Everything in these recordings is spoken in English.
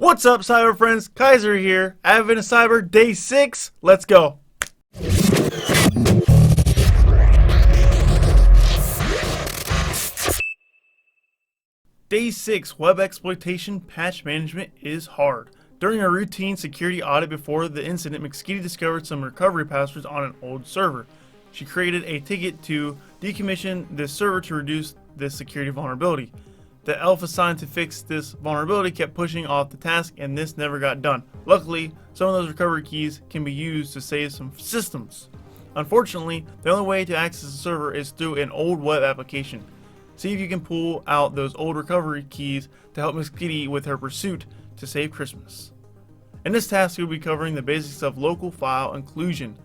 What's up, cyber friends? Kyser here. Advent of Cyber Day 6. Let's go. Day 6 web exploitation patch management is hard. During a routine security audit before the incident, McSkitty discovered some recovery passwords on an old server. She created a ticket to decommission this server to reduce this security vulnerability. The elf assigned to fix this vulnerability kept pushing off the task, and this never got done. Luckily, some of those recovery keys can be used to save some systems. Unfortunately, the only way to access the server is through an old web application. See if you can pull out those old recovery keys to help McSkitty with her pursuit to save Christmas. In this task, we'll be covering the basics of local file inclusion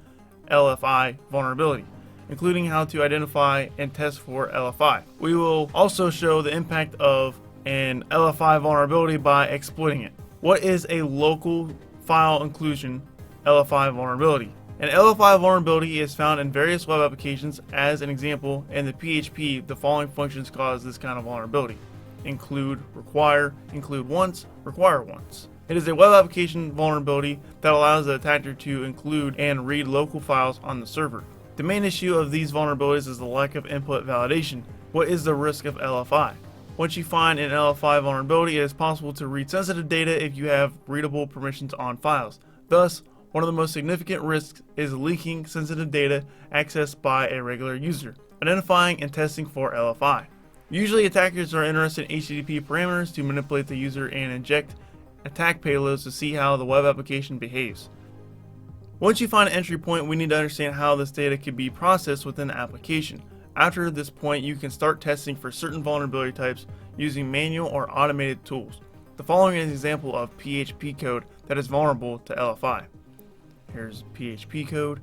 (LFI) vulnerability, including how to identify and test for LFI. We will also show the impact of an LFI vulnerability by exploiting it. What is a local file inclusion LFI vulnerability? An LFI vulnerability is found in various web applications. As an example, in the PHP, the following functions cause this kind of vulnerability: include, require, include once, require once. It is a web application vulnerability that allows the attacker to include and read local files on the server. The main issue of these vulnerabilities is the lack of input validation. What is the risk of LFI? Once you find an LFI vulnerability, it is possible to read sensitive data if you have readable permissions on files. Thus, one of the most significant risks is leaking sensitive data accessed by a regular user. Identifying and testing for LFI. Usually, attackers are interested in HTTP parameters to manipulate the user and inject attack payloads to see how the web application behaves. Once you find an entry point, we need to understand how this data can be processed within the application. After this point, you can start testing for certain vulnerability types using manual or automated tools. The following is an example of PHP code that is vulnerable to LFI. Here's PHP code.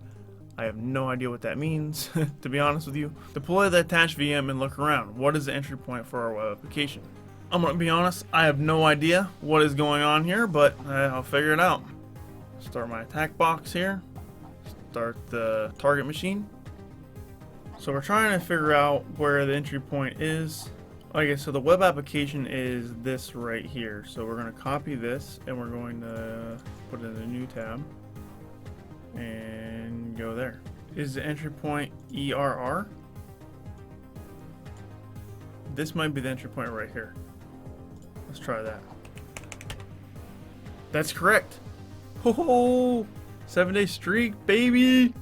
I have no idea what that means, to be honest with you. Deploy the attached VM and look around. What is the entry point for our web application? I'm going to be honest, I have no idea what is going on here, but I'll figure it out. Start my attack box here. Start the target machine. So we're trying to figure out where the entry point is. Okay, so the web application is this right here. So we're going to copy this and we're going to put it in a new tab and go there. Is the entry point ERR? This might be the entry point right here. Let's try that. That's correct. Oh, 7-day streak, baby.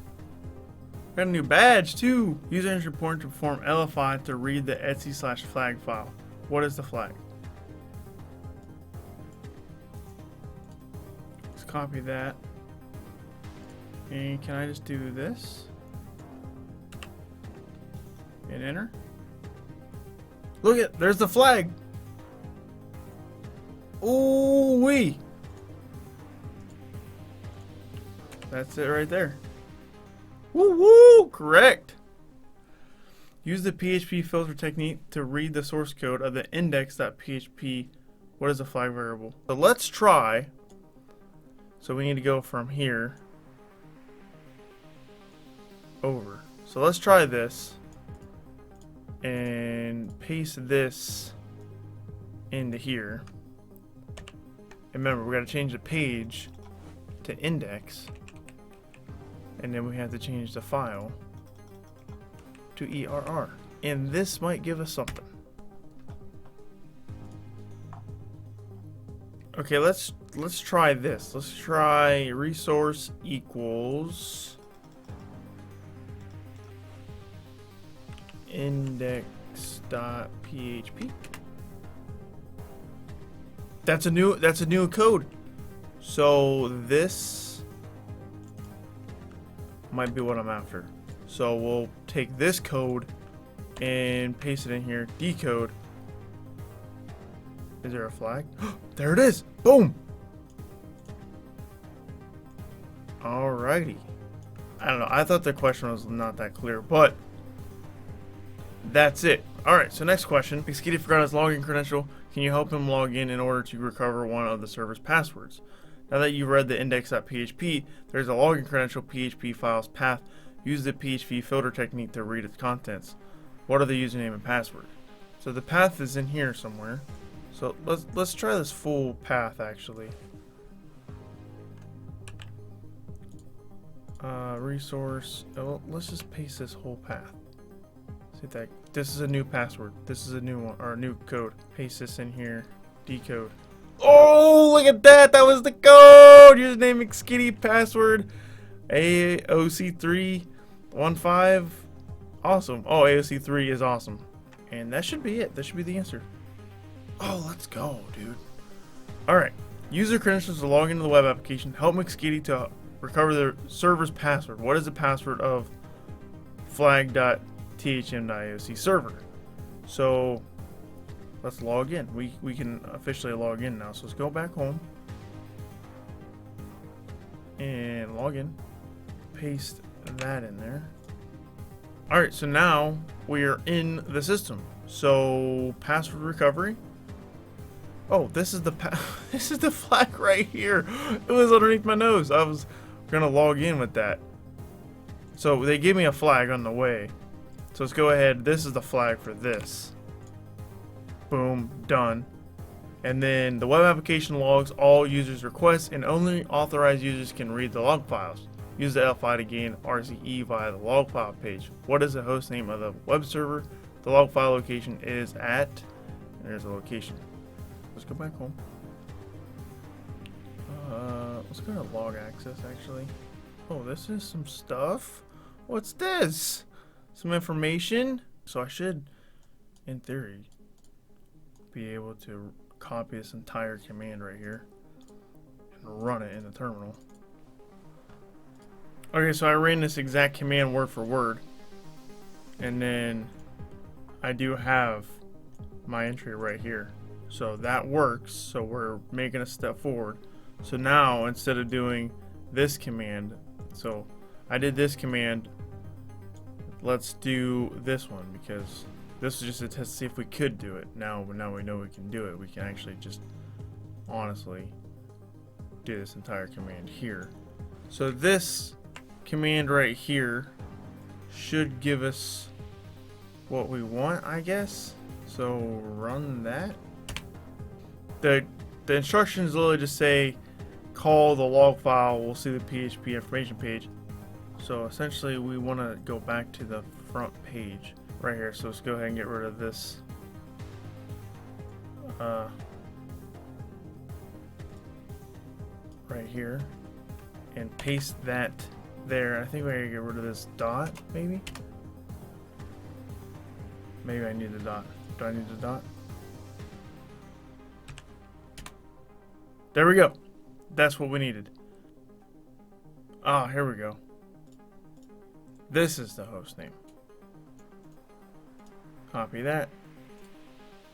Got a new badge too. Use the entry point to perform LFI to read the etc/flag file. What is the flag? Let's copy that. And can I just do this? And enter. Look at, there's the flag. Ooh wee. That's it right there. Woo woo! Correct. Use the PHP filter technique to read the source code of the index.php. What is the flag variable? So let's try. So we need to go from here over. So let's try this and paste this into here. And remember, we got to change the page to index. And then we have to change the file to ERR. And this might give us something. Okay, let's try this. Let's try resource equals index.php. That's a new code. So this might be what I'm after. So we'll take this code and paste it in here. Decode. Is there a flag? There it is. Boom. Alrighty. I don't know. I thought the question was not that clear, but that's it. Alright, so next question. McSkitty forgot his login credential. Can you help him log in order to recover one of the server's passwords? Now that you've read the index.php, there's a login credential PHP file's path. Use the PHP filter technique to read its contents. What are the username and password? So the path is in here somewhere. So let's try this full path actually. Resource. Oh, let's just paste this whole path. See that this is a new password. This is a new one or a new code. Paste this in here. Decode. Oh, look at that! That was the code. Username McSkitty, password AOC315. Awesome. Oh, AOC3 is awesome. And that should be it. That should be the answer. Oh, let's go, dude. All right. User credentials to log into the web application. Help McSkitty to recover the server's password. What is the password of flag.thm.ioc server? So let's log in. We can officially log in now. So let's go back home and log in. Paste that in there. All right, so now we are in the system. So password recovery. Oh, this is the this is the flag right here. It was underneath my nose. I was gonna log in with that. So they gave me a flag on the way. So let's go ahead. This is the flag for this. Boom, done. And then the web application logs all users' requests, and only authorized users can read the log files. Use the L5 to gain RCE via the log file page. What is the host name of the web server? The log file location is at, and there's a location. Let's go back home. Let's go to log access actually. Oh, this is some stuff. What's this? Some information. So I should, in theory, be able to copy this entire command right here and run it in the terminal. Okay, so I ran this exact command word for word, and then I do have my entry right here. So that works. So we're making a step forward. So now instead of doing this command, so I did this command, let's do this one, because this was just a test to see if we could do it. Now we know we can do it. We can actually just honestly do this entire command here. So this command right here should give us what we want, I guess. So run that. The instructions literally just say call the log file. We'll see the PHP information page. So essentially we want to go back to the front page right here. So let's go ahead and get rid of this right here and paste that there. I think we're gonna get rid of this dot, maybe. Maybe I need a dot. Do I need a dot? There we go. That's what we needed. Ah, here we go. This is the host name. Copy that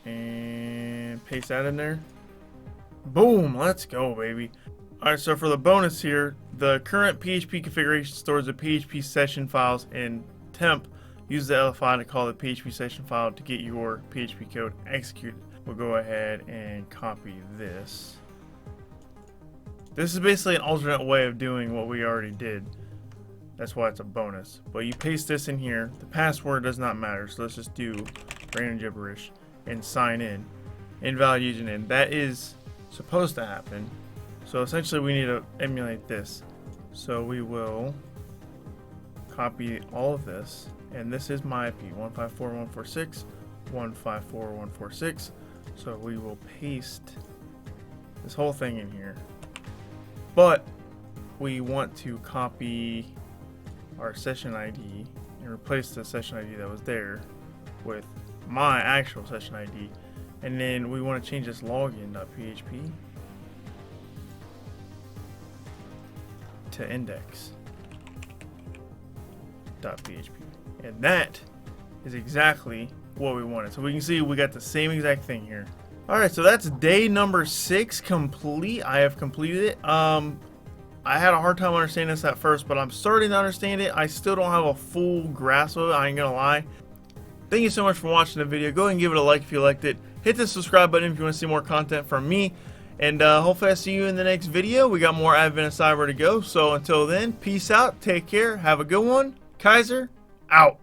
and paste that in there. Boom, let's go, baby. Alright, so for the bonus here, the current PHP configuration stores the PHP session files in temp. Use the L5 to call the PHP session file to get your PHP code executed. We'll go ahead and copy this. This is basically an alternate way of doing what we already did. That's why it's a bonus. But you paste this in here. The password does not matter, so let's just do random gibberish and sign in. Invalid username. That is supposed to happen. So essentially we need to emulate this. So we will copy all of this, and this is my IP 154.146.154.146. So we will paste this whole thing in here. But we want to copy our session ID and replace the session ID that was there with my actual session ID. And then we want to change this login.php to index.php. And that is exactly what we wanted. So we can see we got the same exact thing here. Alright, so that's day number 6 complete. I have completed it. I had a hard time understanding this at first, but I'm starting to understand it. I still don't have a full grasp of it, I ain't gonna lie. Thank you so much for watching the video. Go ahead and give it a like if you liked it. Hit the subscribe button if you want to see more content from me. And hopefully I see you in the next video. We got more Advent of Cyber to go. So until then, peace out, take care, have a good one. Kyser, out.